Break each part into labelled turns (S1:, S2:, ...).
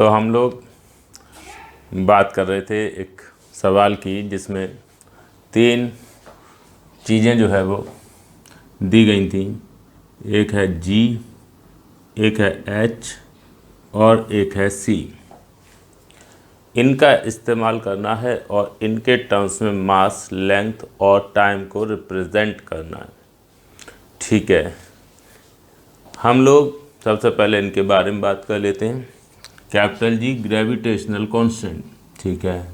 S1: तो हम लोग बात कर रहे थे एक सवाल की जिसमें 3 चीज़ें जो है वो दी गई थी। एक है G, एक है H और एक है C। इनका इस्तेमाल करना है और इनके टर्म्स में मास, लेंथ और टाइम को रिप्रेजेंट करना है। ठीक है, हम लोग सबसे पहले इनके बारे में बात कर लेते हैं। Capital G gravitational constant. ठीक है,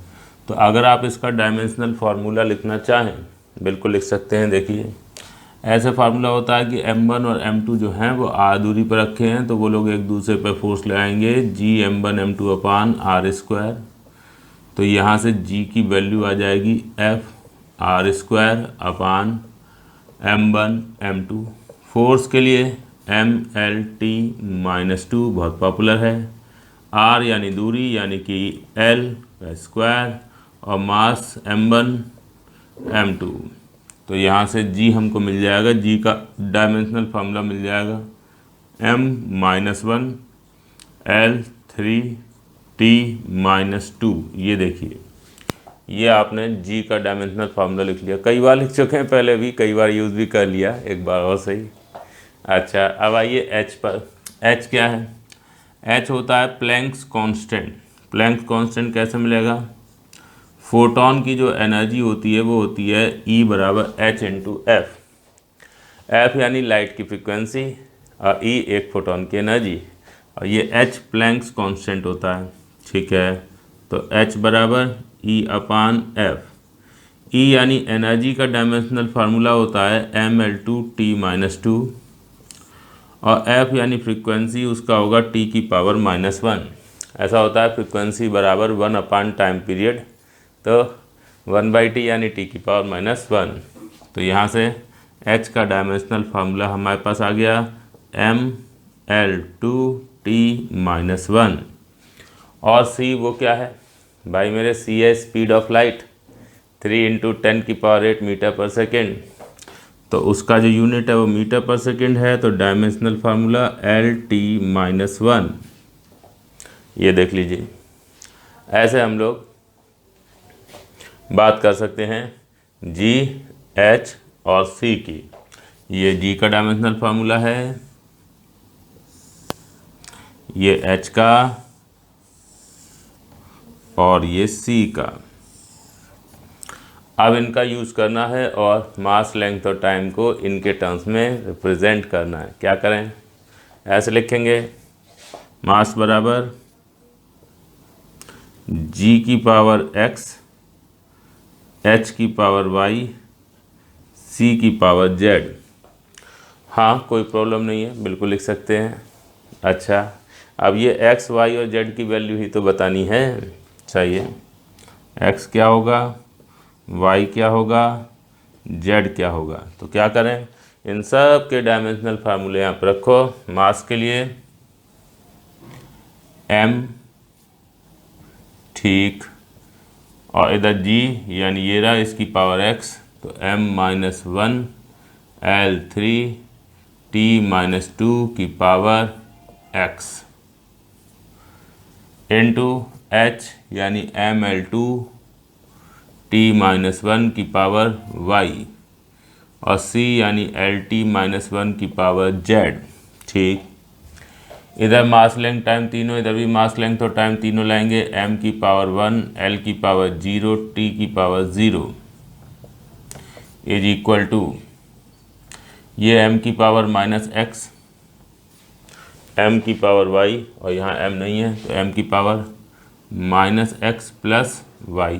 S1: तो अगर आप इसका डायमेंशनल फार्मूला लिखना चाहें बिल्कुल लिख सकते हैं। देखिए, ऐसा फार्मूला होता है कि m1 और m2 जो हैं वो r दूरी पर रखे हैं, तो वो लोग एक दूसरे पर फोर्स लगाएंगे g m1 m2 अपान r स्क्वायर। तो यहाँ से g की वैल्यू आ जाएगी f r square upon m1 m2। Force के लिए mlt-2 बहुत पॉपुलर है। r यानी दूरी यानी कि l का स्क्वायर और मास m1 m2। तो यहाँ से g हमको मिल जाएगा, g का डायमेंशनल फार्मूला मिल जाएगा m-1 L3t-2। ये देखिए, ये आपने g का डायमेंशनल फार्मूला लिख लिया। कई बार लिख चुके हैं पहले भी, कई बार यूज़ भी कर लिया, एक बार और सही। अच्छा, अब आइए h पर। h क्या है? h होता है प्लैंक्स कांस्टेंट। प्लैंक्स कांस्टेंट कैसे मिलेगा? फोटोन की जो एनर्जी होती है वो होती है E बराबर h इंटू एफ। एफ यानी लाइट की फ्रिक्वेंसी और E एक फोटोन की एनर्जी, और ये h प्लैंक्स कांस्टेंट होता है। ठीक है, तो h बराबर E अपान एफ। E यानी एनर्जी का डायमेंशनल फार्मूला होता है mL2t-2, और f यानी फ्रिक्वेंसी उसका होगा t की पावर -1। ऐसा होता है फ्रिक्वेंसी बराबर 1 अपान टाइम पीरियड, तो 1/t यानी t की पावर -1। तो यहाँ से h का डायमेंशनल फार्मूला हमारे पास आ गया mL2t-1। और c वो क्या है भाई मेरे? c है स्पीड ऑफ लाइट, 3 × 10⁸ मीटर पर सेकेंड। तो उसका जो यूनिट है वो मीटर पर सेकेंड है, तो डायमेंशनल फार्मूला Lt-1। ये देख लीजिए, ऐसे हम लोग बात कर सकते हैं G, H और C की। ये G का डायमेंशनल फार्मूला है, ये H का और ये C का। अब इनका यूज़ करना है और मास, लेंथ और टाइम को इनके टर्म्स में रिप्रेजेंट करना है। क्या करें? ऐसे लिखेंगे, मास बराबर G की पावर x, H की पावर y, C की पावर z। हाँ, कोई प्रॉब्लम नहीं है, बिल्कुल लिख सकते हैं। अच्छा, अब ये x, y और z की वैल्यू ही तो बतानी है। चाहिए x क्या होगा, y क्या होगा, z क्या होगा। तो क्या करें? इन सब के डायमेंशनल फार्मूले यहाँ पर रखो। मास के लिए m, ठीक, और इधर g यानी ये रहा इसकी पावर x, तो m-1 L3t-2 की पावर x इंटू h यानी mL2t-1 की पावर y, और c यानी Lt-1 की पावर z। ठीक, इधर मास, लेंथ, टाइम तीनों, इधर भी मास, लेंथ और टाइम तीनों लाएंगे। m की पावर 1, l की पावर 0, t की पावर 0 इज इक्वल टू, ये m की पावर -x, m की पावर y, और यहाँ m नहीं है तो m की power -x plus y,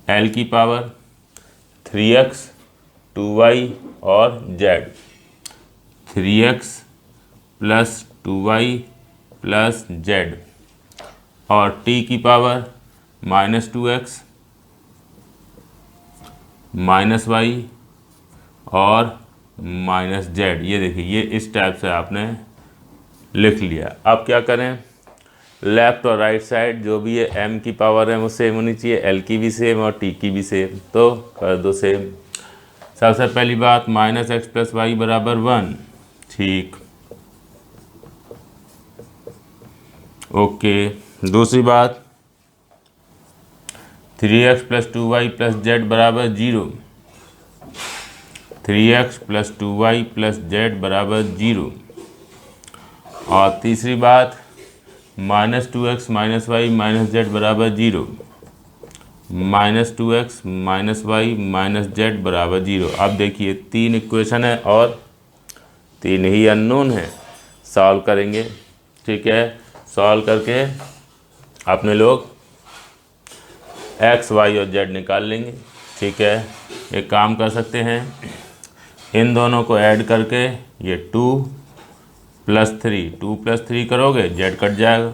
S1: l की पावर 3x, 2y और z, 3x plus 2y plus z, और t की पावर -2x -y और -z। ये देखिए, ये इस टाइप से आपने लिख लिया। अब क्या करें? लेफ़्ट और राइट साइड जो भी है m की पावर है वो सेम होनी चाहिए, l की भी सेम और t की भी सेम, तो कर दो सेम। सबसे पहली बात, -x प्लस y बराबर 1। ठीक, ओके, दूसरी बात 3x plus 2y plus Z बराबर 0, 3x plus 2y plus Z बराबर 0। और तीसरी बात -2x minus Y minus Z बराबर 0, -2x minus Y minus Z बराबर 0। अब देखिए 3 इक्वेशन है और 3 ही अननोन है, सॉल्व करेंगे। ठीक है, सॉल्व करके अपने लोग x, y और z निकाल लेंगे। ठीक है, एक काम कर सकते हैं, इन दोनों को ऐड करके ये 2 + 3 करोगे z कट जाएगा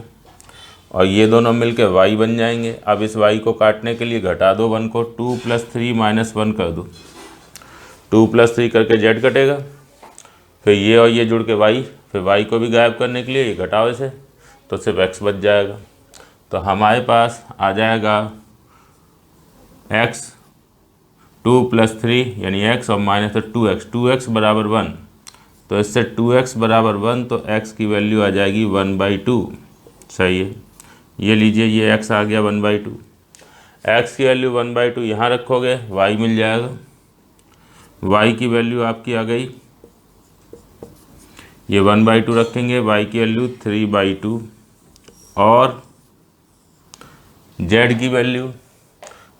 S1: और ये दोनों मिलके y बन जाएंगे। अब इस y को काटने के लिए घटा दो 1 को, 2 + 3 - 1 कर दो, 2 + 3 करके z कटेगा, फिर ये और ये जुड़ के y, फिर y को भी गायब करने के लिए ये घटाओ इसे, तो सिर्फ x बच जाएगा। तो हमारे पास आ जाएगा x 2 + 3 यानी x और माइनस 2x बराबर 1। तो इससे 2x बराबर 1, तो x की वैल्यू आ जाएगी 1/2। सही है, ये लीजिए, ये x आ गया 1/2। x की वैल्यू 1/2 यहाँ रखोगे y मिल जाएगा, y की वैल्यू आपकी आ गई, ये 1/2 रखेंगे, y की वैल्यू 3/2 और z की वैल्यू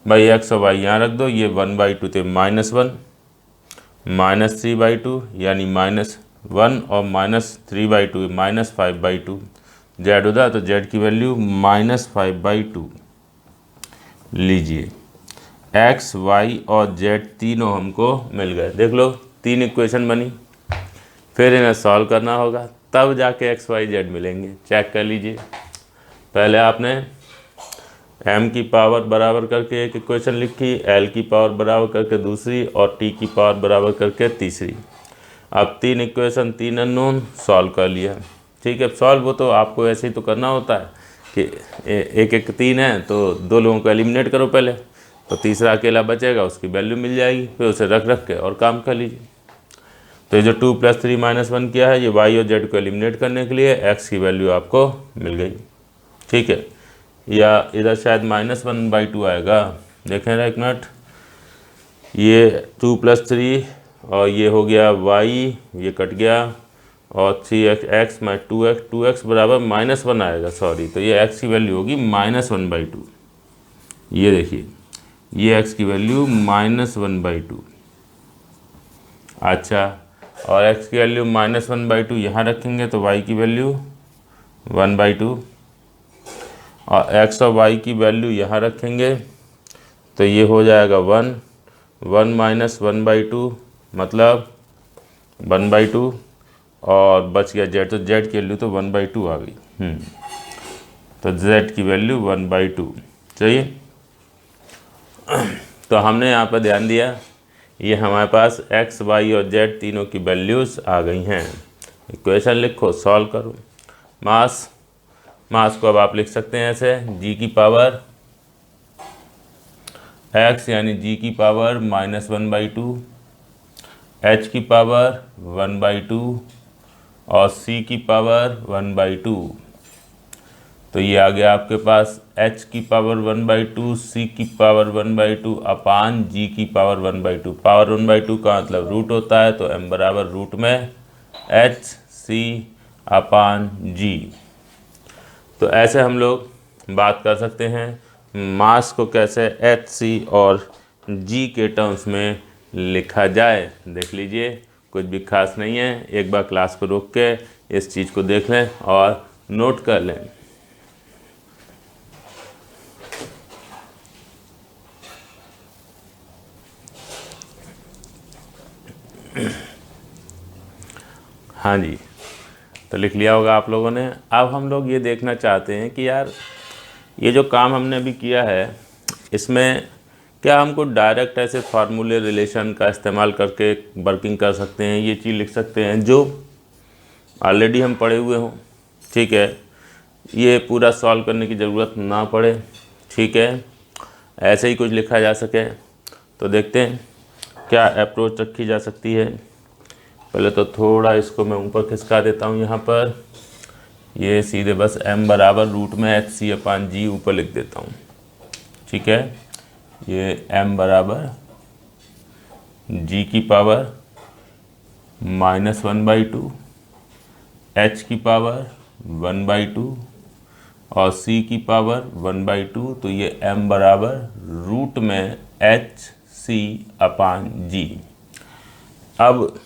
S1: भाई x और y यहाँ रख दो, ये 1/2 थे -1 -3/2 यानी -1 और -3/2 -5/2, z उधर, तो z की वैल्यू -5/2। लीजिए x, y और z तीनों हमको मिल गए। देख लो 3 इक्वेशन बनी, फिर इन्हें सॉल्व करना होगा, तब जाके x, y, z मिलेंगे। चेक कर लीजिए, पहले आपने m की पावर बराबर करके एक इक्वेशन लिखी, l की पावर बराबर करके दूसरी और t की पावर बराबर करके तीसरी। अब 3 इक्वेशन 3 अननोन सॉल्व कर लिया। ठीक है, सॉल्व वो तो आपको ऐसे ही तो करना होता है कि एक एक 3 है तो 2 लोगों को एलिमिनेट करो पहले, तो तीसरा अकेला बचेगा, उसकी वैल्यू मिल जाएगी, फिर उसे रख रख के और काम कर लीजिए। तो ये जो 2 + 3 - 1 किया है, ये y और z को एलिमिनेट करने के लिए, x की वैल्यू आपको मिल गई। ठीक है, या इधर शायद -1/2 आएगा, देखें एक मिनट, ये 2 + 3 और ये हो गया y, ये कट गया और 3x - 2x बराबर -1 आएगा, सॉरी, तो ये x की वैल्यू होगी -1/2। ये देखिए, ये x की वैल्यू -1/2। अच्छा, और x की वैल्यू -1/2 यहाँ रखेंगे तो y की वैल्यू 1/2 और x और y की वैल्यू यहाँ रखेंगे तो ये हो जाएगा 1 - 1/2 मतलब 1/2 और बच गया z, तो z की वैल्यू तो 1/2 आ गई। तो z की वैल्यू 1/2। चाहिए, तो हमने यहाँ पर ध्यान दिया, ये हमारे पास x, y और z तीनों की वैल्यूज़ आ गई हैं। इक्वेशन लिखो, सॉल्व करो। मास को अब आप लिख सकते हैं ऐसे, g की पावर x यानी g की पावर -1/2, h की पावर 1/2 और c की पावर 1/2। तो ये आ गया आपके पास h की पावर 1/2, c की पावर 1/2 अपान g की पावर 1/2। पावर 1/2 का मतलब रूट होता है, तो m बराबर रूट में h c अपान g। तो ऐसे हम लोग बात कर सकते हैं मास को कैसे h, c और g के टर्म्स में लिखा जाए। देख लीजिए, कुछ भी खास नहीं है, एक बार क्लास को रोक के इस चीज़ को देख लें और नोट कर लें। हाँ जी, तो लिख लिया होगा आप लोगों ने। अब हम लोग ये देखना चाहते हैं कि यार ये जो काम हमने अभी किया है, इसमें क्या हमको डायरेक्ट ऐसे फार्मूले रिलेशन का इस्तेमाल करके वर्किंग कर सकते हैं, ये चीज़ लिख सकते हैं जो ऑलरेडी हम पढ़े हुए हों। ठीक है, ये पूरा सॉल्व करने की ज़रूरत ना पड़े। ठीक है, ऐसे ही कुछ लिखा जा सके। तो देखते हैं क्या अप्रोच रखी जा सकती है। पहले तो थोड़ा इसको मैं ऊपर खिसका देता हूँ यहाँ पर, ये सीधे बस m बराबर रूट में एच सी अपान जी ऊपर लिख देता हूँ, ठीक है। ये m बराबर g की पावर -1/2, h की पावर 1/2 और c की पावर 1/2, तो ये m बराबर रूट में एच सी अपान जी। अब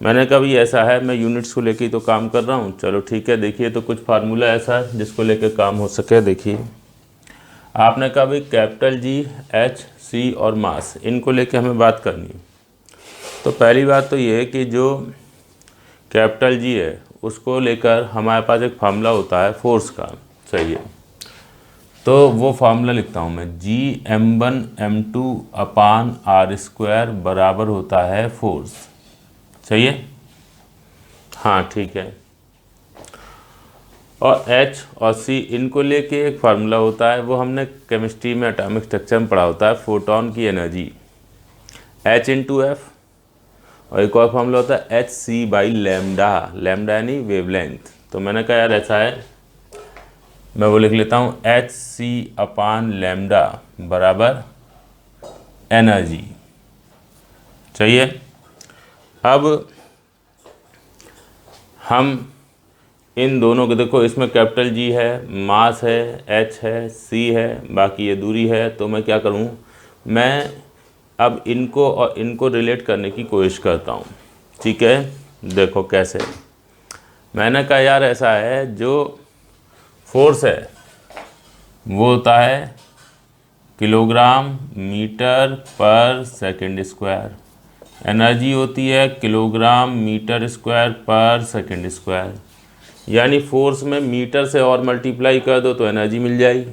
S1: मैंने कहा भी ऐसा है, मैं यूनिट्स को लेके तो काम कर रहा हूँ, चलो ठीक है। देखिए तो कुछ फार्मूला ऐसा है जिसको लेके काम हो सके। देखिए आपने कहा भाई कैपिटल जी, एच, सी और मास, इनको लेके हमें बात करनी है। तो पहली बात तो ये है कि जो कैपिटल जी है उसको लेकर हमारे पास एक फार्मूला होता है फोर्स का, सही है। तो वो फार्मूला लिखता हूँ मैं, G m1m2 upon r square बराबर होता है फोर्स, सही है। हाँ ठीक है। और H और C इनको लेके एक फार्मूला होता है, वो हमने केमिस्ट्री में एटॉमिक स्ट्रक्चर में पढ़ा होता है, फोटोन की एनर्जी H इंटू एफ। और एक और फार्मूला होता है h c by lambda, lambda यानी वेवलेंथ। तो मैंने कहा यार ऐसा है, मैं वो लिख लेता हूँ एच सी अपान लैम्डा बराबर एनर्जी, चाहिए। अब हम इन दोनों को देखो, इसमें कैपिटल जी है, मास है, एच है, सी है, बाकी ये दूरी है। तो मैं क्या करूँ, मैं अब इनको और इनको रिलेट करने की कोशिश करता हूँ, ठीक है। देखो कैसे, मैंने कहा यार ऐसा है, जो फोर्स है वो होता है किलोग्राम मीटर पर सेकंड स्क्वायर, एनर्जी होती है किलोग्राम मीटर स्क्वायर पर सेकंड स्क्वायर। यानी फोर्स में मीटर से और मल्टीप्लाई कर दो तो एनर्जी मिल जाएगी,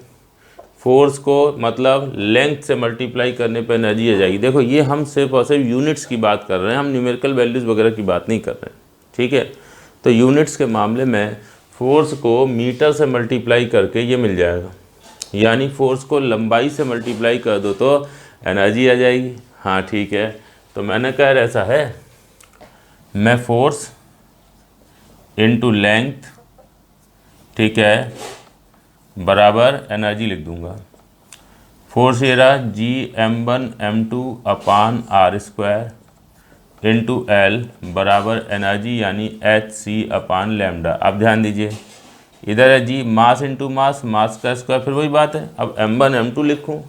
S1: फोर्स को मतलब लेंथ से मल्टीप्लाई करने पर एनर्जी आ जाएगी। देखो ये हम सिर्फ और सिर्फ यूनिट्स की बात कर रहे हैं, हम न्यूमेरिकल वैल्यूज़ वगैरह की बात नहीं कर रहे हैं, ठीक है। तो यूनिट्स के मामले में फोर्स को मीटर से मल्टीप्लाई करके ये मिल जाएगा, यानी फोर्स को लंबाई से मल्टीप्लाई कर दो तो एनर्जी आ जाएगी। हाँ ठीक है। तो मैंने कहा ऐसा है, मैं फोर्स इनटू लेंथ, ठीक है, बराबर एनर्जी लिख दूंगा। फोर्स ये रहा G m1m2 upon r square into l बराबर एनर्जी यानी एच सी अपान लैम्डा। अब ध्यान दीजिए, इधर है जी मास इंटू मास, मास का स्क्वायर, फिर वही बात है। अब m1 m2 लिखूँ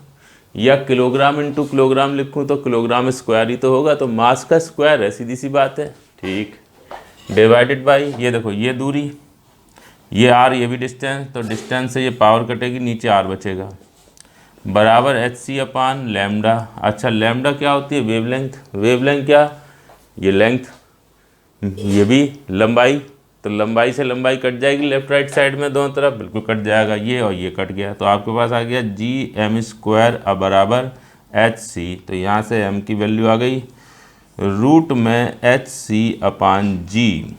S1: या किलोग्राम इंटू किलोग्राम लिखूँ तो किलोग्राम स्क्वायर ही तो होगा, तो मास का स्क्वायर है, सीधी सी बात है, ठीक। डिवाइडेड बाई ये देखो ये दूरी, ये आर, ये भी डिस्टेंस, तो डिस्टेंस से ये पावर कटेगी, नीचे आर बचेगा, बराबर एच सी अपान लैम्डा। अच्छा लैम्डा क्या होती है, वेवलेंथ। वेवलेंथ क्या, ये लेंथ, ये भी लंबाई, तो लंबाई से लंबाई कट जाएगी लेफ्ट राइट साइड में, दोनों तरफ बिल्कुल कट जाएगा, ये और ये कट गया। तो आपके पास आ गया जी एम स्क्वायर बराबर एच सी, तो यहाँ से एम की वैल्यू आ गई रूट में एच सी अपान जी।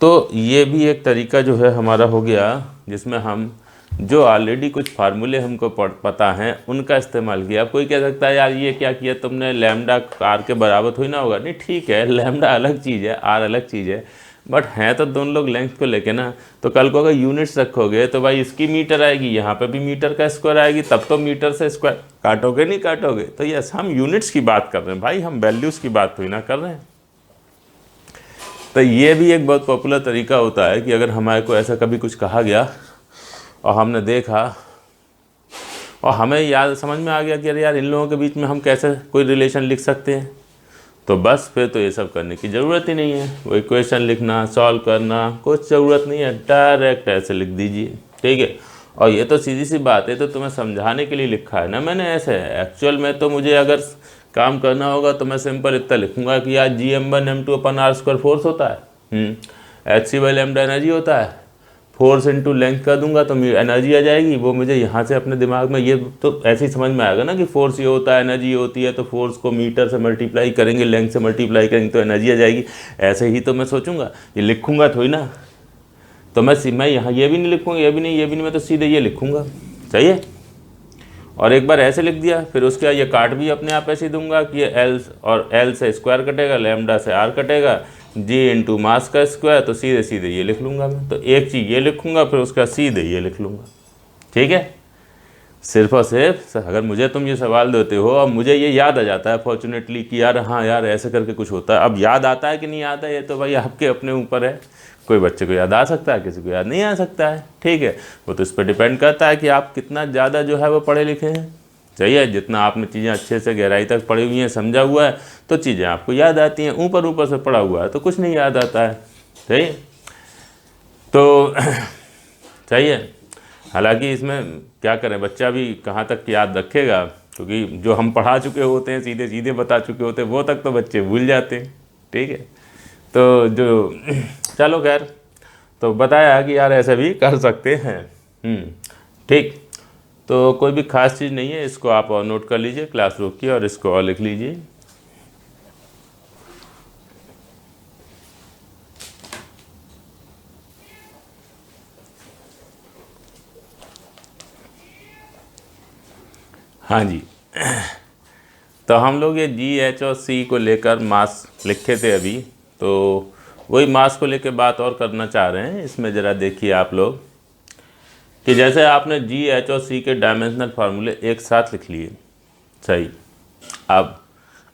S1: तो ये भी एक तरीका जो है हमारा हो गया, जिसमें हम जो ऑलरेडी कुछ फार्मूले हमको पता हैं उनका इस्तेमाल किया। अब कोई कह सकता है यार ये क्या किया तुमने, लैम्डा आर के बराबर थोड़ी ना होगा। नहीं ठीक है, लैम्डा अलग चीज़ है, आर अलग चीज़ है, बट हैं तो दोनों लोग लेंथ को लेके ना। तो कल को अगर यूनिट्स रखोगे तो भाई इसकी मीटर आएगी, यहाँ पे भी मीटर का स्क्वायर आएगी, तब तो मीटर से स्क्वायर काटोगे नहीं काटोगे। तो यस, हम यूनिट्स की बात कर रहे हैं भाई, हम वैल्यूज़ की बात थोड़ी ना कर रहे हैं। तो ये भी एक बहुत पॉपुलर तरीका होता है कि अगर हमारे को ऐसा कभी कुछ कहा गया और हमने देखा और हमें याद समझ में आ गया कि अरे यार इन लोगों के बीच में हम कैसे कोई रिलेशन लिख सकते हैं, तो बस फिर तो ये सब करने की ज़रूरत ही नहीं है। वो इक्वेशन लिखना, सॉल्व करना, कुछ ज़रूरत नहीं है, डायरेक्ट ऐसे लिख दीजिए, ठीक है। और ये तो सीधी सी बात है, तो तुम्हें समझाने के लिए लिखा है ना मैंने ऐसे। एक्चुअल में तो मुझे अगर काम करना होगा तो मैं सिंपल इतना लिखूंगा कि यार G m1m2 upon r square force होता है, h c by lambda energy होता है, फोर्स इंटू लेंथ कर दूंगा तो एनर्जी आ जाएगी। वो मुझे यहाँ से अपने दिमाग में ये तो ऐसे ही समझ में आएगा ना कि फोर्स ये होता है, एनर्जी ये होती है, तो फोर्स को मीटर से मल्टीप्लाई करेंगे, लेंथ से मल्टीप्लाई करेंगे तो एनर्जी आ जाएगी। ऐसे ही तो मैं सोचूंगा, ये लिखूंगा थोड़ी ना। तो मैं यहाँ ये भी नहीं लिखूँगा, ये भी नहीं, मैं तो सीधे ये लिखूँगा, सही है। और एक बार ऐसे लिख दिया, फिर उसके बाद ये काट भी अपने आप ऐसे ही दूंगा कि ये एल और एल से स्क्वायर कटेगा, लैम्डा से आर कटेगा, जी इंटू मास का स्क्वायर, तो सीधे सीधे ये लिख लूँगा मैं, तो एक चीज़ ये लिखूँगा फिर उसका सीधे ये लिख लूँगा। ठीक है, सिर्फ और सिर्फ अगर मुझे तुम ये सवाल देते हो और मुझे ये याद आ जाता है फॉर्चुनेटली कि यार हाँ यार ऐसे करके कुछ होता है, अब याद आता है कि नहीं आता है ये तो भाई आपके अपने ऊपर है। कोई बच्चे को याद आ सकता है, किसी को याद नहीं आ सकता है। ठीक है, वो तो इस पर डिपेंड करता है कि आप कितना ज़्यादा जो है वो पढ़े लिखे हैं। सही है, जितना आपने चीज़ें अच्छे से गहराई तक पढ़ी हुई हैं, समझा हुआ है, तो चीज़ें आपको याद आती हैं। ऊपर ऊपर से पढ़ा हुआ है तो कुछ नहीं याद आता है। सही है, तो सही है। हालांकि इसमें क्या करें, बच्चा भी कहाँ तक याद रखेगा, क्योंकि जो हम पढ़ा चुके होते हैं, सीधे सीधे बता चुके होते हैं, वो तक तो बच्चे भूल जाते हैं। ठीक है, तो जो चलो खैर, तो बताया कि यार ऐसे भी कर सकते हैं। ठीक, तो कोई भी खास चीज़ नहीं है, इसको आप और नोट कर लीजिए, क्लास रोकिए और इसको और लिख लीजिए। हाँ जी, तो हम लोग ये जी एच और सी को लेकर मास लिखे थे अभी, तो वही मास को लेकर बात और करना चाह रहे हैं। इसमें ज़रा देखिए आप लोग कि जैसे आपने जी एच और सी के डायमेंशनल फार्मूले एक साथ लिख लिए। सही, अब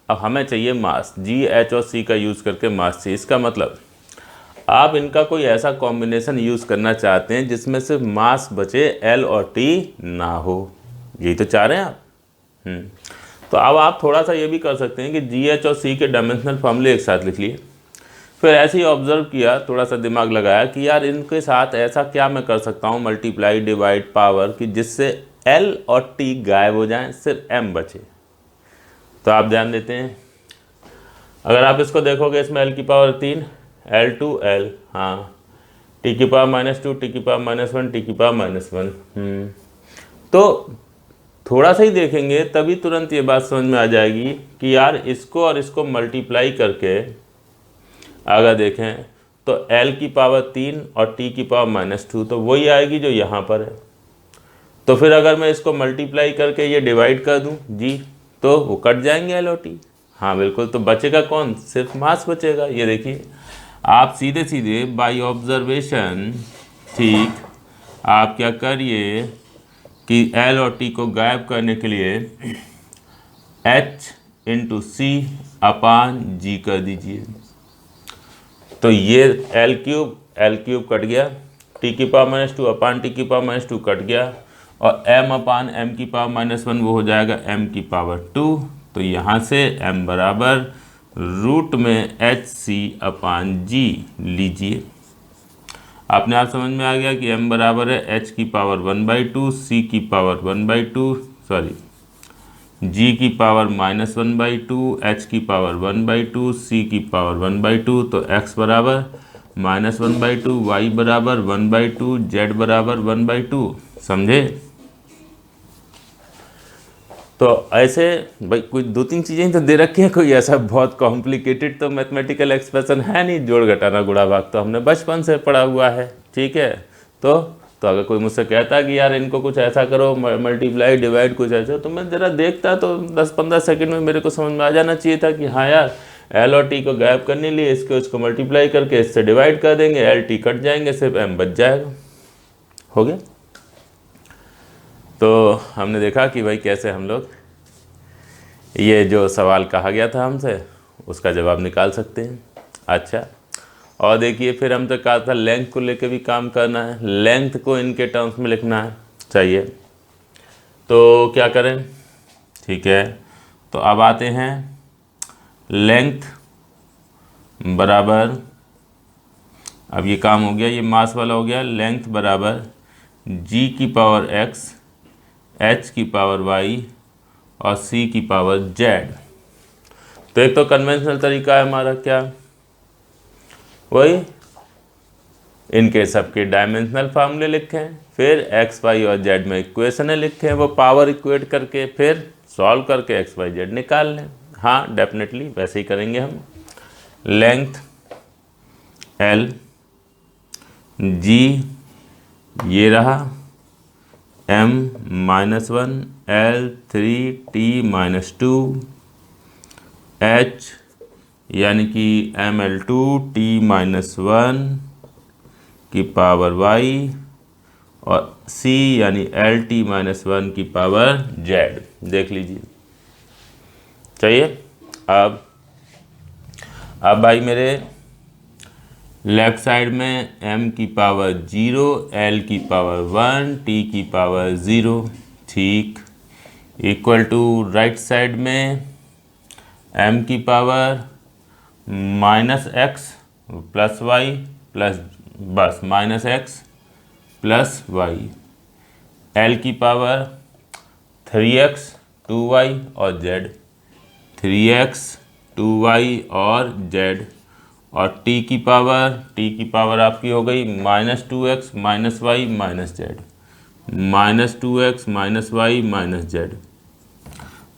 S1: हमें चाहिए मास, जी एच और सी का यूज़ करके मास चाहिए। इसका मतलब आप इनका कोई ऐसा कॉम्बिनेशन यूज़ करना चाहते हैं जिसमें सिर्फ मास बचे, एल और टी ना हो। यही तो चाह रहे हैं आप। तो अब आप थोड़ा सा ये भी कर सकते हैं कि जी एच और सी के डायमेंशनल फार्मूले एक साथ लिख लिए, फिर ऐसे ही ऑब्जर्व किया, थोड़ा सा दिमाग लगाया कि यार इनके साथ ऐसा क्या मैं कर सकता हूँ, मल्टीप्लाई डिवाइड पावर, कि जिससे एल और टी गायब हो जाएं, सिर्फ एम बचे। तो आप ध्यान देते हैं, अगर आप इसको देखोगे, इसमें एल की पावर 3, एल टू एल, हाँ, टी की पावर -2, टी की पावर -1, टी की पावर -1। तो थोड़ा सा ही देखेंगे तभी तुरंत ये बात समझ में आ जाएगी कि यार इसको और इसको मल्टीप्लाई करके अगर देखें तो L की पावर 3 और T की पावर -2 तो वही आएगी जो यहाँ पर है। तो फिर अगर मैं इसको मल्टीप्लाई करके ये डिवाइड कर दूँ जी, तो वो कट जाएंगे L और T। हाँ बिल्कुल, तो बचेगा कौन, सिर्फ मास बचेगा। ये देखिए, आप सीधे सीधे बाय ऑब्जर्वेशन, ठीक, आप क्या करिए कि L और T को गायब करने के लिए H इंटू सी अपान जी कर दीजिए। तो ये एल क्यूब कट गया, टी की पावर -2 अपान टी की पावर -2 कट गया, और m अपान m की पावर -1 वो हो जाएगा m की पावर 2। तो यहाँ से m बराबर रूट में एच सी अपान जी लीजिए। अपने आप समझ में आ गया कि m बराबर है h की पावर 1/2, c की पावर 1/2, सॉरी g की पावर -1/2, h की पावर 1/2, c की पावर 1/2। तो x बराबर -1/2, y बराबर 1/2, z बराबर 1/2। समझे? तो ऐसे भाई कुछ 2-3 चीज़ें तो दे रखी हैं, कोई ऐसा बहुत कॉम्प्लिकेटेड तो मैथमेटिकल एक्सप्रेशन है नहीं। जोड़ घटाना गुणा भाग तो हमने बचपन से पढ़ा हुआ है। ठीक है, तो अगर कोई मुझसे कहता कि यार इनको कुछ ऐसा करो, मल्टीप्लाई डिवाइड कुछ ऐसा, तो मैं ज़रा देखता तो 10-15 सेकंड में मेरे को समझ में आ जाना चाहिए था कि हाँ यार एल और टी को गायब करने के लिए इसको मल्टीप्लाई करके इससे डिवाइड कर देंगे, एल टी कट जाएंगे, सिर्फ एम बच जाएगा। हो गया। तो हमने देखा कि भाई कैसे हम लोग ये जो सवाल कहा गया था हमसे उसका जवाब निकाल सकते हैं। अच्छा, और देखिए फिर हमसे कहा था लेंथ को लेके भी काम करना है, लेंथ को इनके टर्म्स में लिखना है चाहिए। तो क्या करें, ठीक है, तो अब आते हैं लेंथ बराबर, अब ये काम हो गया, ये मास वाला हो गया, लेंथ बराबर g की पावर x, h की पावर y और c की पावर z। तो एक तो कन्वेंशनल तरीका है हमारा, क्या वही इनके सबके डायमेंशनल फार्मूले लिखे, फिर x y और z में इक्वेशनें लिखे, वो पावर इक्वेट करके फिर सॉल्व करके x y z निकाल लें। हाँ डेफिनेटली वैसे ही करेंगे हम। लेंथ L, G ये रहा, M -1, L 3 T -2, H यानी कि ml2t-1 की पावर y और c यानी lt-1 की पावर z। देख लीजिए, चाहिए। अब भाई मेरे लेफ्ट साइड में m की पावर 0, l की पावर 1, t की पावर 0, ठीक, इक्वल टू राइट साइड में m की power -x plus y plus बस -x प्लस y, l की पावर 3x 2y और z, 3x 2y और z, और t की पावर आपकी हो गई -2x -y - z, -2x -y - z,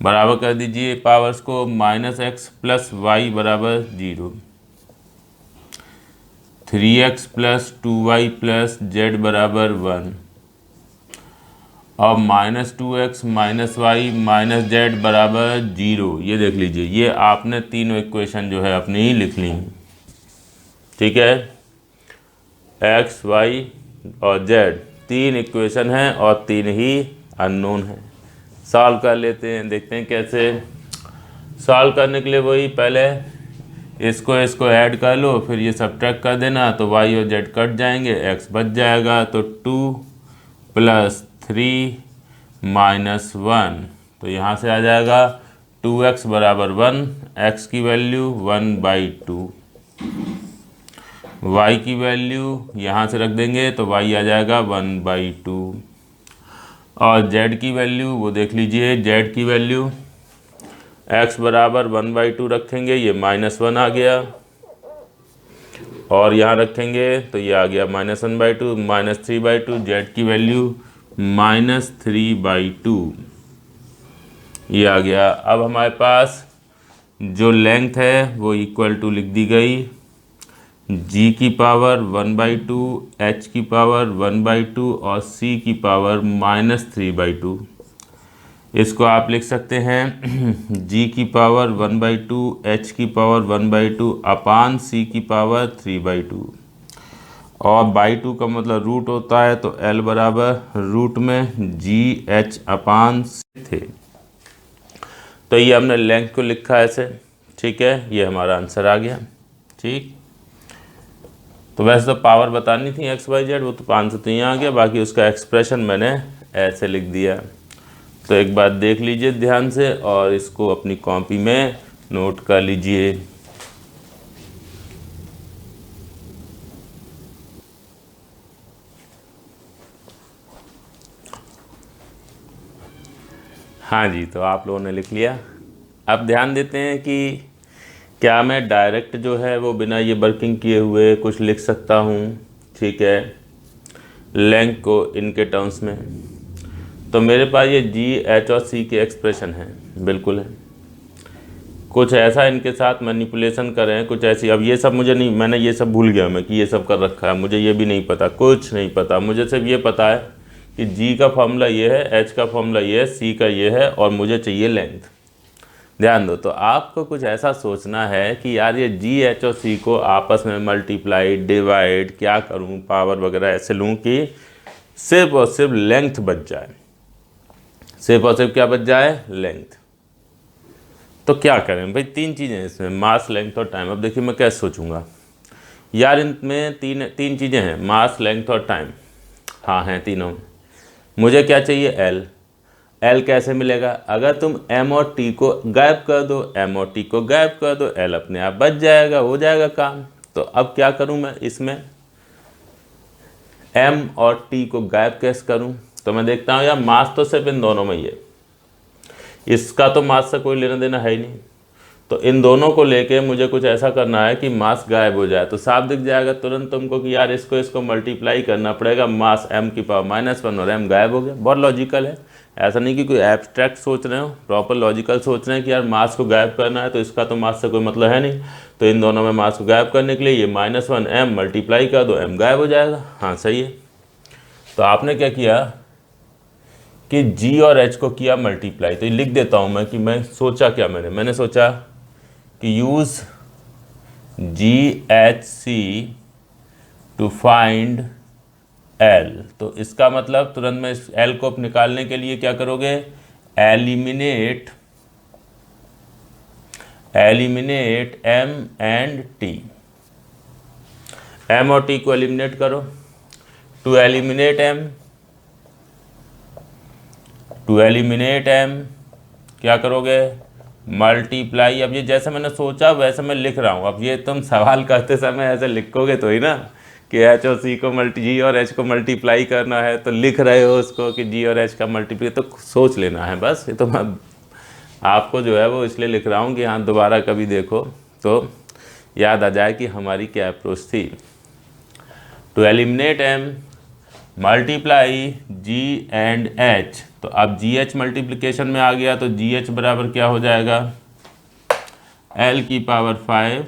S1: बराबर कर दीजिए पावर्स को, -x प्लस y बराबर 0, 3x plus 2y plus z बराबर 1 और -2x -y - z बराबर 0। ये देख लीजिए, ये आपने तीनों इक्वेशन जो है अपनी ही लिख ली, ठीक है। x, y और z तीन इक्वेशन हैं और तीन ही अननोन हैं। सॉल्व कर लेते हैं, देखते हैं कैसे। सॉल्व करने के लिए वही, पहले इसको ऐड कर लो, फिर ये सब्ट्रैक्ट कर देना, तो y और z कट जाएंगे, x बच जाएगा, तो 2 + 3 - 1, तो यहाँ से आ जाएगा 2x बराबर 1, x की वैल्यू 1/2, y की वैल्यू यहाँ से रख देंगे तो y आ जाएगा 1/2, और z की वैल्यू वो देख लीजिए, z की वैल्यू x बराबर 1/2 रखेंगे, ये -1 आ गया, और यहाँ रखेंगे तो ये आ गया -1/2 -3/2, z की वैल्यू -3/2, ये आ गया। अब हमारे पास जो लेंथ है वो इक्वल टू लिख दी गई, g की पावर 1/2, h की पावर 1/2 और c की पावर -3/2। इसको आप लिख सकते हैं g की पावर 1/2, h की पावर 1/2 अपान c की पावर 3/2, और 2 का मतलब रूट होता है, तो l बराबर रूट में GH अपान c थे। तो ये हमने लेंथ को लिखा ऐसे, ठीक है, ये हमारा आंसर आ गया, ठीक। तो वैसे तो पावर बतानी थी x y z, वो तो 500 तो यहाँ आ गया, बाकी उसका एक्सप्रेशन मैंने ऐसे लिख दिया। तो एक बात देख लीजिए ध्यान से और इसको अपनी कॉपी में नोट कर लीजिए। हाँ जी, तो आप लोगों ने लिख लिया। अब ध्यान देते हैं कि क्या मैं डायरेक्ट जो है वो बिना ये वर्किंग किए हुए कुछ लिख सकता हूँ, ठीक है, लेंथ को इनके टर्म्स में। तो मेरे पास ये जी, एच और सी के एक्सप्रेशन हैं, बिल्कुल है। कुछ ऐसा इनके साथ मैनिपुलेशन करें, कुछ ऐसी, अब ये सब मुझे नहीं, मैंने ये सब भूल गया मैं कि ये सब कर रखा है, मुझे ये भी नहीं पता, कुछ नहीं पता, मुझे सिर्फ ये पता है कि जी का फॉर्मूला ये है, एच का फॉर्मूला ये है, सी का ये है, और मुझे चाहिए लेंथ। ध्यान दो, तो आपको कुछ ऐसा सोचना है कि यार ये जी, एच और सी को आपस में मल्टीप्लाई, डिवाइड क्या करूं, पावर वगैरह ऐसे लूं कि सिर्फ और सिर्फ लेंथ बच जाए, सिर्फ और सिर्फ क्या बच जाए, लेंथ। तो क्या करें भाई, तीन चीज़ें हैं इसमें, मास, लेंथ और टाइम। अब देखिए मैं कैसे सोचूंगा यार, इनमें तीन चीज़ें हैं, मास, लेंथ और टाइम। हाँ हैं तीनों। मुझे क्या चाहिए, एल। एल कैसे मिलेगा, अगर तुम एम और टी को गायब कर दो, एम और टी को गायब कर दो, एल अपने आप बच जाएगा, हो जाएगा काम। तो अब क्या करूं मैं इसमें, एम और टी को गायब कैसे करूं। तो मैं देखता हूं यार, मास तो सिर्फ इन दोनों में ही है, इसका तो मास से कोई लेना देना है ही नहीं। तो इन दोनों को लेके मुझे कुछ ऐसा करना है कि मास गायब हो जाए। तो साफ दिख जाएगा तुरंत तुमको कि यार इसको मल्टीप्लाई करना पड़ेगा, मास m की पावर -1 और m गायब हो गया। बहुत लॉजिकल है, ऐसा नहीं कि कोई एब्स्ट्रैक्ट सोच रहे हो, प्रॉपर लॉजिकल सोच रहे हैं कि यार मास को गायब करना है, तो इसका तो मास से कोई मतलब है नहीं। तो इन दोनों में मास को गायब करने के लिए ये -1 m मल्टीप्लाई कर दो, m गायब हो जाएगा। हाँ सही है। तो आपने क्या किया कि g और h को किया मल्टीप्लाई। तो ये लिख देता हूँ मैं कि मैं सोचा क्या, मैंने सोचा कि use GHC to find L। तो इसका मतलब तुरंत में इस L को निकालने के लिए क्या करोगे, eliminate M and T। M और T को एलिमिनेट करो। टू एलिमिनेट M क्या करोगे, मल्टीप्लाई। अब ये जैसे मैंने सोचा वैसे मैं लिख रहा हूँ। अब ये तुम सवाल करते समय ऐसे लिखोगे तो ही ना कि H और C को G और H को मल्टीप्लाई करना है, तो लिख रहे हो उसको कि G और H का मल्टीप्लाई, तो सोच लेना है बस। ये तो मैं आपको जो है वो इसलिए लिख रहा हूँ कि हाँ दोबारा कभी देखो तो याद आ जाए कि हमारी क्या अप्रोच थी। To eliminate M multiply G and H। तो अब GH मल्टीप्लिकेशन में आ गया तो GH बराबर क्या हो जाएगा, L की पावर 5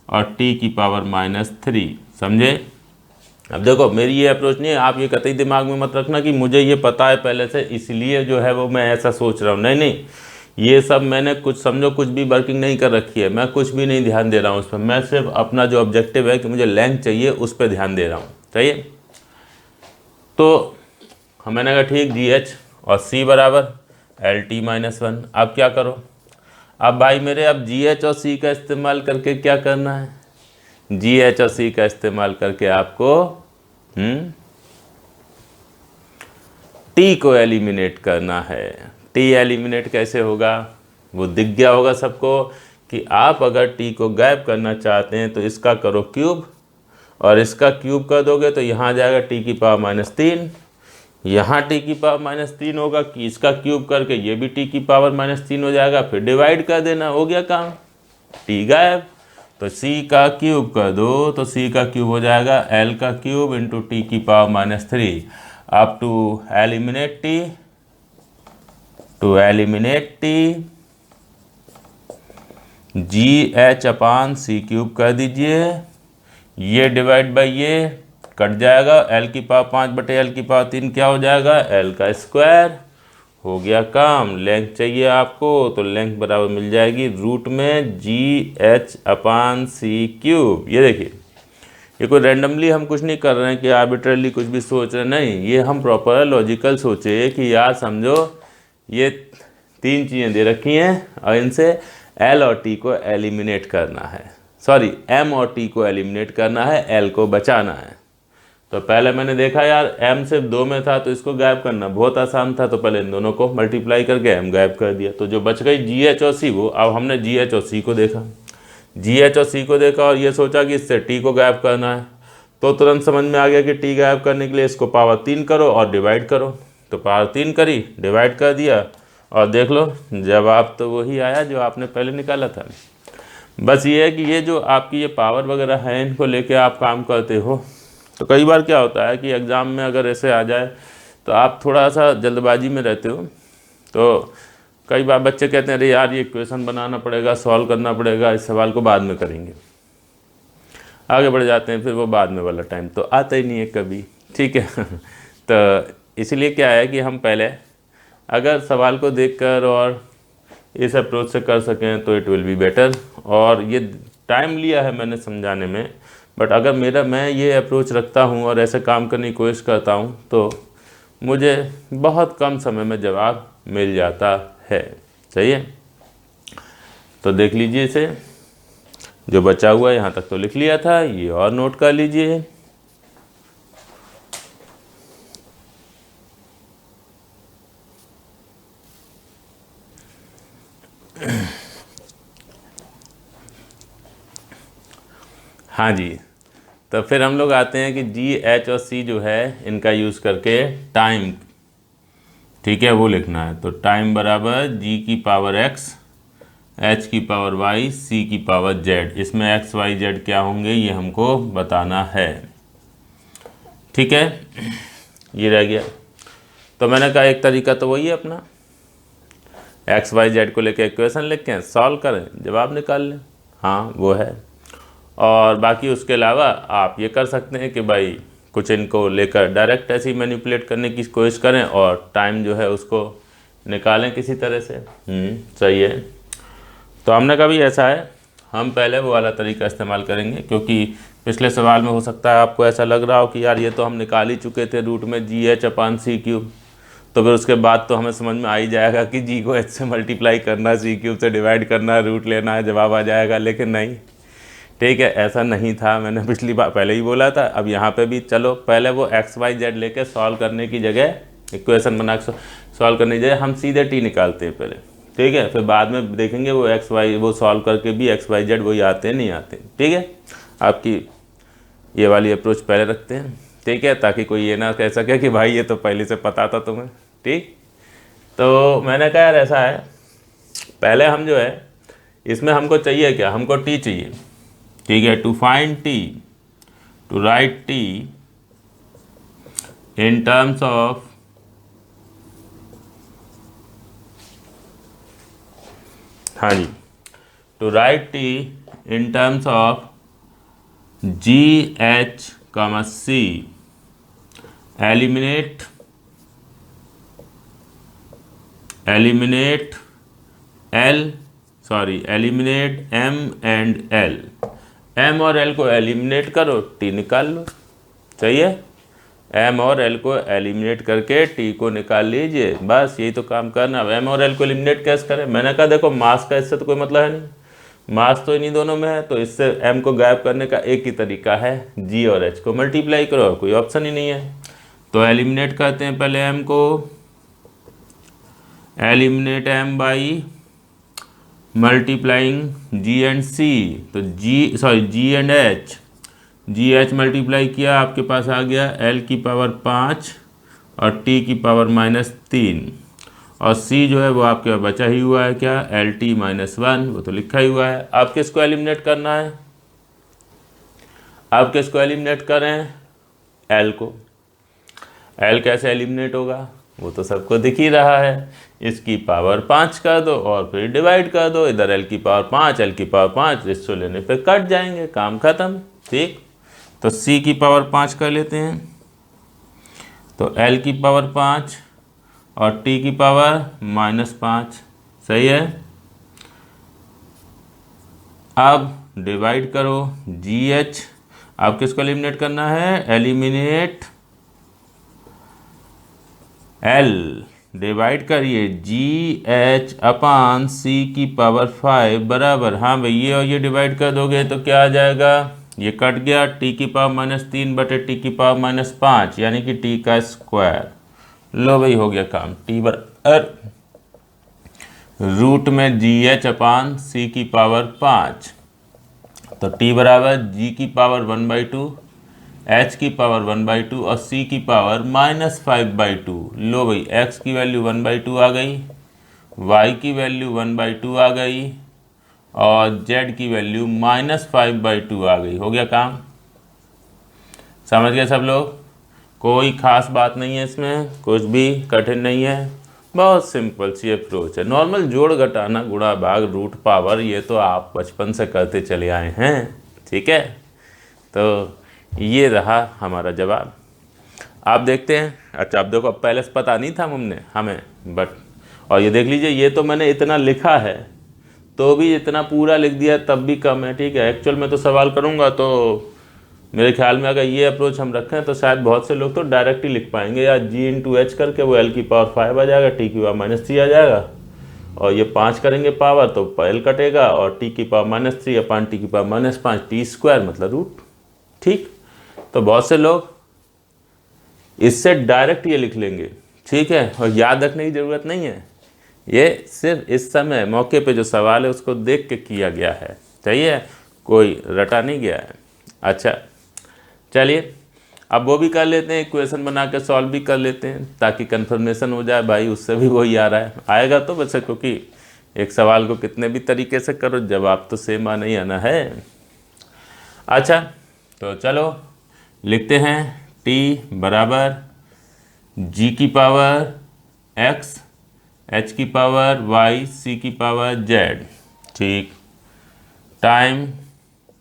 S1: और T की पावर -3। समझे। अब देखो मेरी ये अप्रोच नहीं है, आप ये कतई दिमाग में मत रखना कि मुझे ये पता है पहले से इसलिए जो है वो मैं ऐसा सोच रहा हूँ। नहीं नहीं, ये सब मैंने कुछ समझो कुछ भी वर्किंग नहीं कर रखी है, मैं कुछ भी नहीं ध्यान दे रहा हूँ उस पर। मैं सिर्फ अपना जो ऑब्जेक्टिव है कि मुझे लेंथ चाहिए उस पर ध्यान दे रहा हूँ। चाहिए तो मैंने कहा ठीक, GH और C बराबर LT -1। अब क्या करो, अब भाई मेरे अब GH और C का इस्तेमाल करके क्या करना है, GH और C का इस्तेमाल करके आपको T को एलिमिनेट करना है। T एलिमिनेट कैसे होगा, वो दिख गया होगा सबको कि आप अगर T को गायब करना चाहते हैं तो इसका करो क्यूब और इसका क्यूब कर दोगे तो यहाँ आ जाएगा T की पावर -3, यहाँ T की पावर -3 होगा कि इसका क्यूब करके ये भी T की पावर -3 हो जाएगा, फिर डिवाइड कर देना, हो गया काम, T गायब। तो C का क्यूब कर दो तो C का क्यूब हो जाएगा L का क्यूब इंटू T की पावर -3। अब to eliminate T GH upon C cube कर दीजिए, ये डिवाइड बाई ये कट जाएगा, L की पावर 5/L की पावर 3 क्या हो जाएगा, L का स्क्वायर। हो गया काम। लेंथ चाहिए आपको तो लेंथ बराबर मिल जाएगी रूट में GH अपान C क्यूब। ये देखिए, ये कोई रैंडमली हम कुछ नहीं कर रहे हैं कि आर्बिट्रली कुछ भी सोच रहे हैं, नहीं, ये हम प्रॉपर लॉजिकल सोचे कि यार समझो ये 3 चीज़ें दे रखी हैं और इनसे L और T को एलिमिनेट करना है, सॉरी M और T को एलिमिनेट करना है, L को बचाना है। तो पहले मैंने देखा यार M सिर्फ 2 में था तो इसको गायब करना बहुत आसान था, तो पहले इन दोनों को मल्टीप्लाई करके M गायब कर दिया। तो जो बच गई GH और C, वो अब हमने GH और C को देखा, GH और C को देखा और ये सोचा कि इससे T को गायब करना है, तो तुरंत समझ में आ गया कि T गायब करने के लिए इसको पावर 3 करो और डिवाइड करो। तो पावर 3 करी, डिवाइड कर दिया और देख लो जवाब तो वही आया जो आपने पहले निकाला था। बस ये है कि ये जो आपकी ये पावर वगैरह है इनको लेके आप काम करते हो तो कई बार क्या होता है कि एग्ज़ाम में अगर ऐसे आ जाए तो आप थोड़ा सा जल्दबाजी में रहते हो, तो कई बार बच्चे कहते हैं अरे यार ये इक्वेशन बनाना पड़ेगा, सॉल्व करना पड़ेगा, इस सवाल को बाद में करेंगे, आगे बढ़ जाते हैं, फिर वो बाद में वाला टाइम तो आता ही नहीं है कभी। ठीक है तो इसलिए क्या है कि हम पहले अगर सवाल को देखकर और इस अप्रोच से कर सकें तो इट विल बी बेटर। और ये टाइम लिया है मैंने समझाने में, बट अगर मैं ये अप्रोच रखता हूँ और ऐसे काम करने की कोशिश करता हूँ तो मुझे बहुत कम समय में जवाब मिल जाता है। सही है, तो देख लीजिए इसे, जो बचा हुआ है यहाँ तक तो लिख लिया था, ये और नोट कर लीजिए। हाँ जी, तो फिर हम लोग आते हैं कि GH और C जो है इनका यूज़ करके टाइम, ठीक है, वो लिखना है। तो टाइम बराबर G की पावर X, H की पावर Y, C की पावर Z। इसमें X Y Z क्या होंगे ये हमको बताना है। ठीक है, ये रह गया। तो मैंने कहा एक तरीका तो वही है अपना, X Y Z को लेके इक्वेशन लिख के सॉल्व करें, जवाब निकाल लें। हाँ वो है। और बाकी उसके अलावा आप ये कर सकते हैं कि भाई कुछ इनको लेकर डायरेक्ट ऐसे ही मैनिपुलेट करने की कोशिश करें और टाइम जो है उसको निकालें किसी तरह से। सही है। तो हमने कहा भी ऐसा है, हम पहले वो वाला तरीका इस्तेमाल करेंगे, क्योंकि पिछले सवाल में हो सकता है आपको ऐसा लग रहा हो कि यार ये तो हम निकाल ही चुके थे रूट में GH/C³, तो फिर उसके बाद तो हमें समझ में आ ही जाएगा कि G को H से मल्टीप्लाई करना, C³ से डिवाइड करना, रूट लेना है, जवाब आ जाएगा। लेकिन नहीं, ठीक है, ऐसा नहीं था। मैंने पिछली बार पहले ही बोला था। अब यहाँ पे भी चलो पहले वो XYZ लेके सॉल्व करने की जगह, इक्वेशन बना के सॉल्व करने की जगह हम सीधे T निकालते हैं पहले, ठीक है। फिर बाद में देखेंगे वो वो सॉल्व करके भी XYZ वही आते हैं नहीं आते, ठीक है। आपकी ये वाली अप्रोच पहले रखते हैं, ठीक है, ताकि कोई ये ना कह सके कि भाई ये तो पहले से पता था तुम्हें, ठीक। तो मैंने कहा यार ऐसा है, पहले हम जो है इसमें हमको चाहिए क्या, हमको T चाहिए, ठीक है। To find T, to write T in terms of हाँ जी, to write T in terms of GH, C, eliminate M and L। M और L को एलिमिनेट करो, T निकाल लो, सही है। M और L को एलिमिनेट करके T को निकाल लीजिए, बस यही तो काम करना। अब M और L को एलिमिनेट कैसे करें, मैंने कहा देखो मास का इससे तो कोई मतलब है नहीं, मास तो इन्हीं दोनों में है, तो इससे M को गायब करने का एक ही तरीका है, G और H को मल्टीप्लाई करो, कोई ऑप्शन ही नहीं है। तो एलिमिनेट करते हैं पहले M को, eliminate M by multiplying G and C, तो G and H, GH multiply किया, आपके पास आ गया L की पावर 5 और T की पावर -3, और C जो है वो आपके पास बचा ही हुआ है क्या, LT-1, वो तो लिखा ही हुआ है। आप किसको एलिमिनेट करना है, आप किसको एलिमिनेट करें, L को। L कैसे एलिमिनेट होगा, वो तो सबको दिख ही रहा है, इसकी पावर 5 कर दो और फिर डिवाइड कर दो, इधर L की पावर 5, L की पावर 5, इसको लेने पे कट जाएंगे, काम खत्म, ठीक। तो C की पावर 5 कर लेते हैं, तो L की पावर 5 और T की पावर -5, सही है। अब डिवाइड करो GH, अब किसको एलिमिनेट करना है, एलिमिनेट L, डिवाइड करिए GH/C की पावर 5 बराबर, हाँ भाई ये और ये डिवाइड कर दोगे तो क्या आ जाएगा, ये कट गया, T की पावर -3 बटे T की पावर -5, यानी कि T का स्क्वायर। लो भाई हो गया काम, T बराबर रूट में GH/C की पावर 5, तो T बराबर G की पावर 1/2, H की पावर 1/2 और C की पावर -5/2। लो भाई X की वैल्यू 1/2 आ गई, Y की वैल्यू 1/2 आ गई और Z की वैल्यू -5/2 आ गई। हो गया काम, समझ गए सब लोग, कोई खास बात नहीं है इसमें, कुछ भी कठिन नहीं है, बहुत सिंपल सी अप्रोच है। नॉर्मल जोड़ घटाना गुणा भाग रूट पावर, ये तो आप बचपन से करते चले आए हैं, ठीक है। तो ये रहा हमारा जवाब। आप देखते हैं, अच्छा आप देखो, अब पहले से पता नहीं था हमें बट, और ये देख लीजिए, ये तो मैंने इतना लिखा है तो भी इतना पूरा लिख दिया तब भी कम है, ठीक है। एक्चुअल में तो सवाल करूँगा तो मेरे ख्याल में अगर ये अप्रोच हम रखें तो शायद बहुत से लोग तो डायरेक्ट ही लिख पाएंगे, या G/H करके वो L की पावर 5 आ जाएगा, T की पावर -3 आ जाएगा, और ये 5 करेंगे पावर तो L कटेगा और T की पावर -3 अपान T की पावर -5, T² मतलब रूट, ठीक। तो बहुत से लोग इससे डायरेक्ट ये लिख लेंगे, ठीक है, और याद रखने की ज़रूरत नहीं है, ये सिर्फ इस समय मौके पे जो सवाल है उसको देख के किया गया है, सही है, कोई रटा नहीं गया है। अच्छा चलिए अब वो भी कर लेते हैं, इक्वेशन बना के सॉल्व भी कर लेते हैं ताकि कन्फर्मेशन हो जाए, भाई उससे भी वही आ रहा है, आएगा तो वैसे, क्योंकि एक सवाल को कितने भी तरीके से करो जवाब तो सेम आना ही आना है। अच्छा तो चलो लिखते हैं, T बराबर G की पावर X, H की पावर Y, C की पावर Z, ठीक। टाइम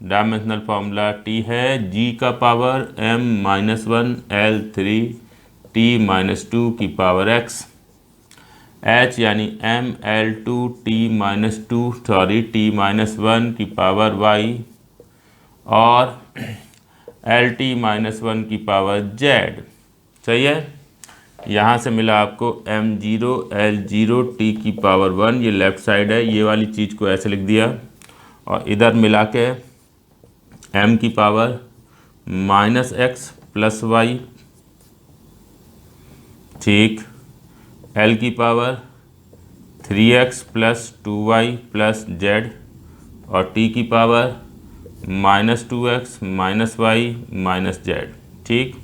S1: डायमेंशनल फॉर्मूला T है G का पावर m-1 L3 T-2 की पावर X, h यानी t-1 की पावर y और LT-1 की पावर z। सही है। यहाँ से मिला आपको m0 L0 t की पावर 1, ये लेफ्ट साइड है, ये वाली चीज़ को ऐसे लिख दिया। और इधर मिला के m की पावर -x प्लस y, ठीक, l की power 3x plus 2y plus z और t की power -2x minus y minus z। ठीक,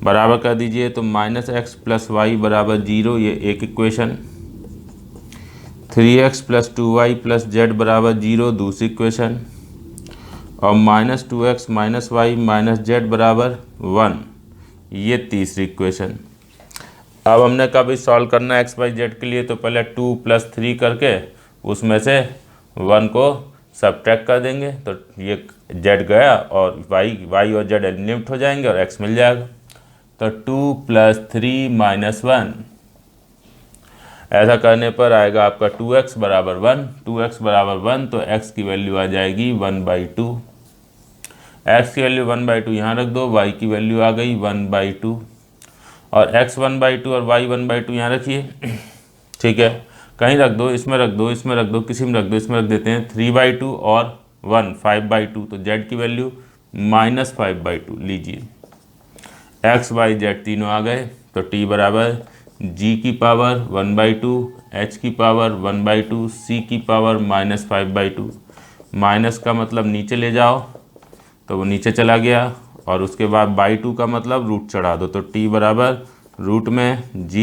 S1: बराबर कर दीजिए। तो -x प्लस y बराबर 0, ये एक equation. 3x plus 2y plus z बराबर 0, दूसरी इक्वेशन। और -2x minus y minus z बराबर 1, ये तीसरी इक्वेशन। अब हमने कभी सॉल्व करना है x y z के लिए, तो पहले 2 + 3 करके उसमें से 1 को सब्ट्रैक्ट कर देंगे, तो ये z गया और y और z एलिमिनेट हो जाएंगे और x मिल जाएगा। तो 2 + 3 - 1, ऐसा करने पर आएगा आपका 2x बराबर 1। 2x बराबर 1, तो x की वैल्यू आ जाएगी 1/2। x की वैल्यू 1/2 यहाँ रख दो, y की वैल्यू आ गई 1/2 और x 1/2 और y 1/2 यहाँ रखिए। ठीक है, कहीं रख दो, इसमें रख दो, इसमें रख दो, किसी में रख दो, इसमें रख देते हैं। 3/2 और 1 5/2, तो z की वैल्यू -5/2 लीजिए। x y z तीनों आ गए, तो t बराबर g की पावर 1/2, h की पावर 1/2, c की पावर -5/2। माइनस का मतलब नीचे ले जाओ, तो वो नीचे चला गया, और उसके बाद /2 का मतलब रूट चढ़ा दो, तो t बराबर रूट में g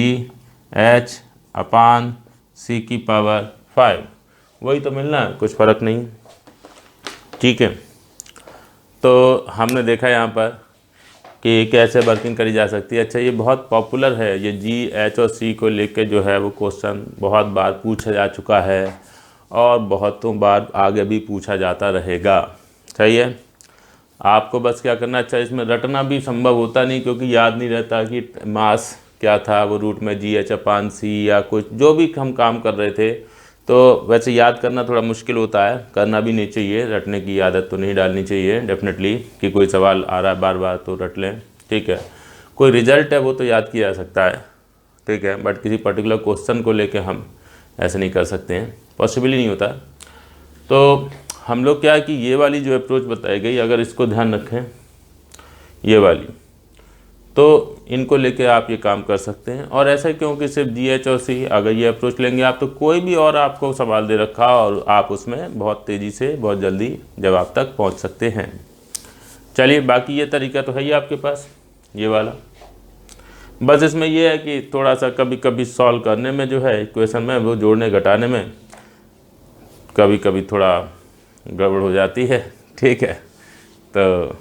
S1: h अपान c की पावर 5। वही तो मिलना है, कुछ फ़र्क नहीं। ठीक है, तो हमने देखा यहाँ पर कि कैसे वर्किंग करी जा सकती है। अच्छा, ये बहुत पॉपुलर है, ये जी एच और सी को लेके जो है वो क्वेश्चन बहुत बार पूछा जा चुका है और बहुतों बार आगे भी पूछा जाता रहेगा। सही है, आपको बस क्या करना, अच्छा इसमें रटना भी संभव होता नहीं क्योंकि याद नहीं रहता कि मास क्या था, वो रूट में जी एच अपान सी या कुछ जो भी हम काम कर रहे थे, तो वैसे याद करना थोड़ा मुश्किल होता है, करना भी नहीं चाहिए, रटने की आदत तो नहीं डालनी चाहिए डेफिनेटली, कि कोई सवाल आ रहा है बार बार तो रट लें। ठीक है, कोई रिजल्ट है वो तो याद किया जा सकता है, ठीक है, बट किसी पर्टिकुलर क्वेश्चन को लेके हम ऐसे नहीं कर सकते हैं, पॉसिबल ही नहीं होता। तो हम लोग क्या है कि ये वाली जो अप्रोच बताई गई, अगर इसको ध्यान रखें, ये वाली, तो इनको लेके आप ये काम कर सकते हैं। और ऐसा क्योंकि सिर्फ जी एच और सी, अगर ये अप्रोच लेंगे आप, तो कोई भी और आपको सवाल दे रखा और आप उसमें बहुत तेज़ी से बहुत जल्दी जवाब तक पहुंच सकते हैं। चलिए, बाकी ये तरीका तो है ही आपके पास, ये वाला। बस इसमें ये है कि थोड़ा सा कभी कभी सॉल्व करने में जो है इक्वेशन में, वो जोड़ने घटाने में कभी कभी थोड़ा गड़बड़ हो जाती है। ठीक है, तो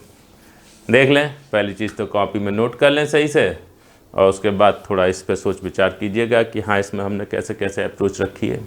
S1: देख लें, पहली चीज़ तो कॉपी में नोट कर लें सही से, और उसके बाद थोड़ा इस पर सोच विचार कीजिएगा कि हाँ इसमें हमने कैसे कैसे अप्रोच रखी है।